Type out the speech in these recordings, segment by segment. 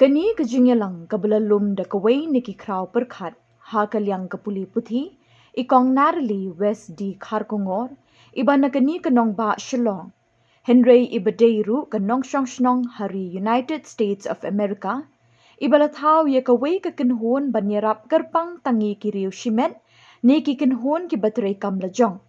Kani kejingyalang kabelalum da kawai niki kraw perkhat ha kalyang kapuli puthi ikong narli west di kharkongor ibana kani kanong ba Shillong Henry ibadeiru kanong shnong hari United States of America ibala thau ye kawai ka Kynhun ban Ïarap garpang tangi kiriu shimet niki Kynhun ki batrai kam Lajong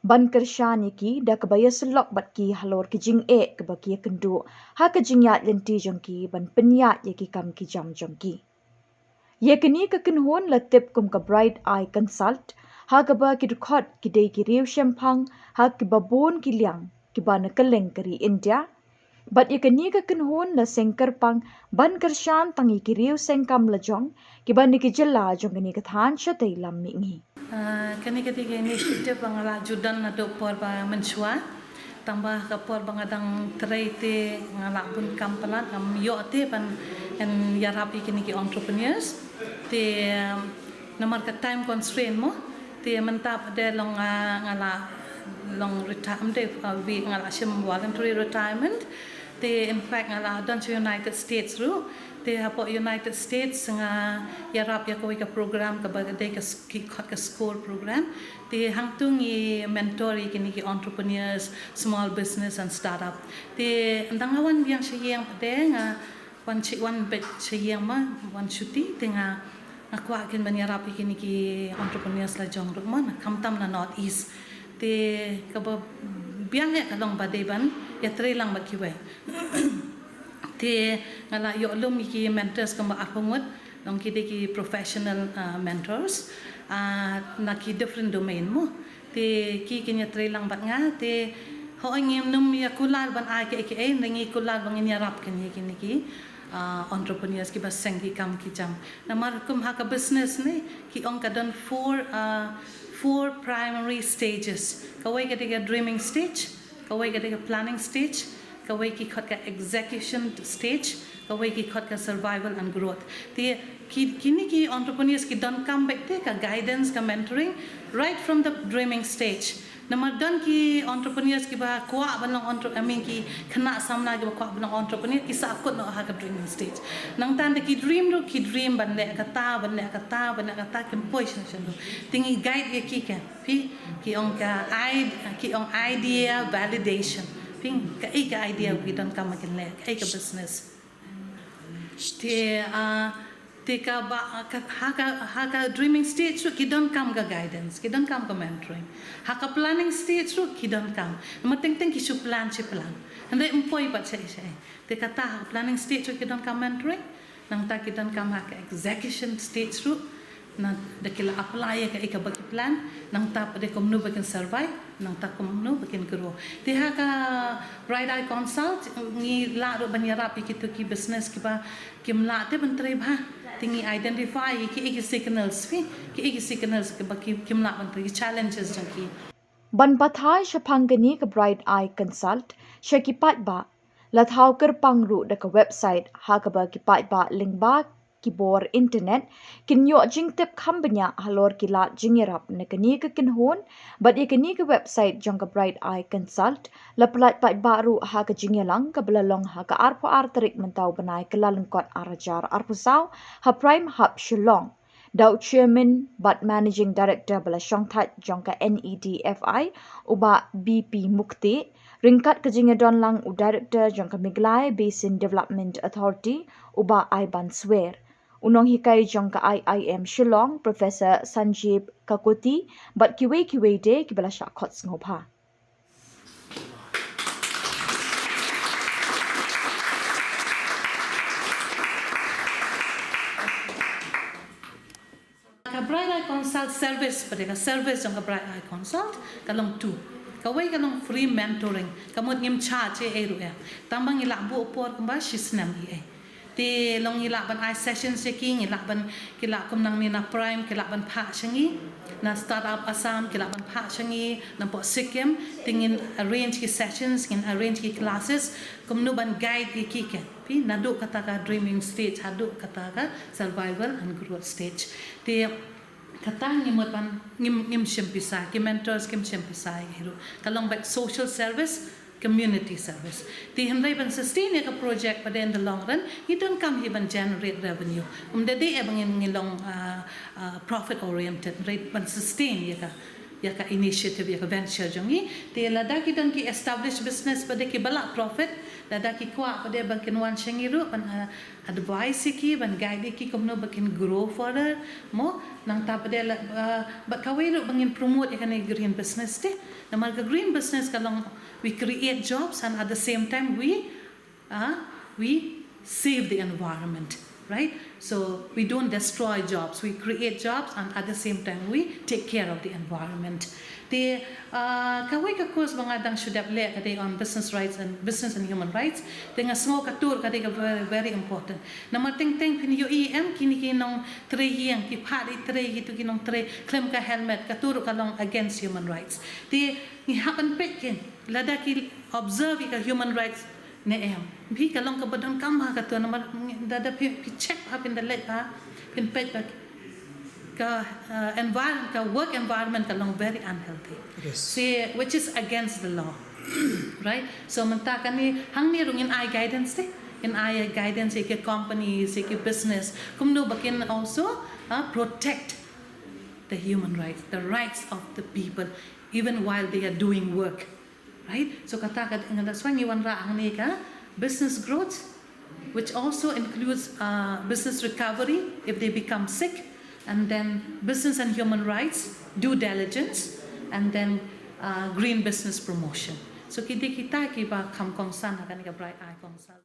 ban kershani ki da kabaya selok bat ki halor ki jing kabaki kendu ha ka jingyat lenti jongki ban penyat ye ki kam ki jam jongki ye kini ka Kynhun la tip kum ka bright eye consult ha ka ba ki record ki dei ki riu shempang ha ki babon ki liang ki ba na kaleng kari India bat ye kini ka Kynhun la Seng kerpang ban kershan tangi ki riu Seng kam Lajong ki ba ni ki jela jong kini ka than shatai lam mi ngi Kani ketika inisiatif bangala judan atau por ba mensua tambah ke por bangadang terite ngala pun kampalat am yo te pan en Ïarap kini ki entrepreneurs te nomor ke time constraint mo te mentap de long ngala long retirement de vi ngala shim voluntary retirement te in fact ngala don to United States ru te hapo United States nga Ïarap ya ko ka program ka bagay ka school program te hangtung i mentor kini ki entrepreneurs small business and startup te ndangawan yang siyang pade nga wan bet siyang ma wan shuti te nga aku akin ban Ïarap kini ki entrepreneurs Lajong rumon kamtam na north east te ka biang ya kalong badeban ya trelang bakiwe te ngala yo lum ki mentors kamba apungut long ki professional mentors na ki different domain mo te ki kinya trelang bat nga te ho ngim num ya kulal ban a ke ngi kulal bang Ïarap kini ki entrepreneurs ki bas Seng ki kam ki jam namar kum ha ka business ne ki ong ka don four primary stages kawai ka dreaming stage kawai ka planning stage kawai ki khot ka execution stage kawai ki khot ka survival and growth te kini ki entrepreneurs ki don come back te ka guidance ka mentoring right from the dreaming stage namar don ki entrepreneurs ki ba kwa banong ki khana samla ki ba kwa banong entrepreneur ki sa kot no ha ka dreaming stage nang tan ki dream ban le ka ta kin position tingi guide ye ki ka ki ong idea validation ping ka idea we don't come again le ka business te ka ba ha ka dreaming stage ki don't come ka guidance ki don't come ka mentoring ha ka planning stage ki don't come mating ki su plan and they employ but say te ka ta planning stage ki don't come mentoring nang ta ki don't come ha ka execution stage na dakila apply ka bagi plan nang ta de komnu bakin survive nang ta komnu bakin grow te ha ka bright eye consult ni la ro ban Ïarap ki business ki ba kimla te ban tre ba tingi identify ki signals ki ba kimla ban tre challenges jang ki ban pathai shapangani ka bright eye consult shakipat ba lathau kerpangru da ka website ha ka ba ki pat ba link ba Khubor internet kinyo jingtep khambanya halor kila Ïarap na kani ka Kynhun but kani ka website jong ka bright eye consult la plat pat baru ha ka jingyalang ka belalong ha ka arpo artarik mentau banai kelalengkot arajar arpusau ha prime hub Shillong Dau Chairman but Managing Director bala Shongthat jong ka NEDFI uba BP Mukti ringkat ka jingadon lang u Director jong ka Meghalaya Basin Development Authority uba Iban Swer Unong hikai jong ka IIM Shillong Professor Sanjeev Kakuti but kiwe de kibala shakot ngopha ka bright eye consult service pada service jong ka bright eye consult kalong tu kawai kalong free mentoring kamot ngim charge eru ya tambang ila bu por kamba shisnam te long ila ban eye sessions ki ila ban kila kum nang ni na prime kila ban pha changi na startup Assam kila ban pha changi na po Sikkim tingin arrange ki sessions kin arrange ki classes kum nu ban guide ki ke pi nadu kata ka dreaming stage hadu kata ka survival and growth stage te kata ngimot ban ngim shempisa ki mentors kim shempisa hiru kalong back social service community service. The Henry ban sustain a project, but in the long run, you don't come here and generate revenue. The day in long profit oriented, right? Ban sustain yaka initiative yaka venture jongi. The ladaki don't ki establish business, but they ki balak profit. Ladaki kwa pada bakin wan shengiru ban advice ki ban guide ki kumno bakin grow further mo nang tapada but kawiru bangin promote yakan green business te. Namal green business kalong we create jobs and at the same time we save the environment, right? So we don't destroy jobs, we create jobs and at the same time we take care of the environment. The kawai ka course mga dang should have led on business rights and business and human rights. Dengan semua katur kadi very important. Nama ting pin UEM kini kinong tre yang ki phadi tre gitu kinong tre claim ka helmet katur kalong against human rights. The ni happen pekin lada ki observe ka human rights NEHU. Bi kalong ka badang kama katur nama dada pi check up in the leg pin Peit environment, work environment kalong very unhealthy. Yes. See, which is against the law, right? So mentakan ni hang ni rungin I guidance deh, in I guidance ke companies, ke business, kumno bakin also protect the human rights, the rights of the people, even while they are doing work, right? So kata that's why ni wan ra hang ni ka business growth, which also includes business recovery if they become sick. And then business and human rights, due diligence, and then green business promotion. So kita kiba kam kong san akan bright eye kong san.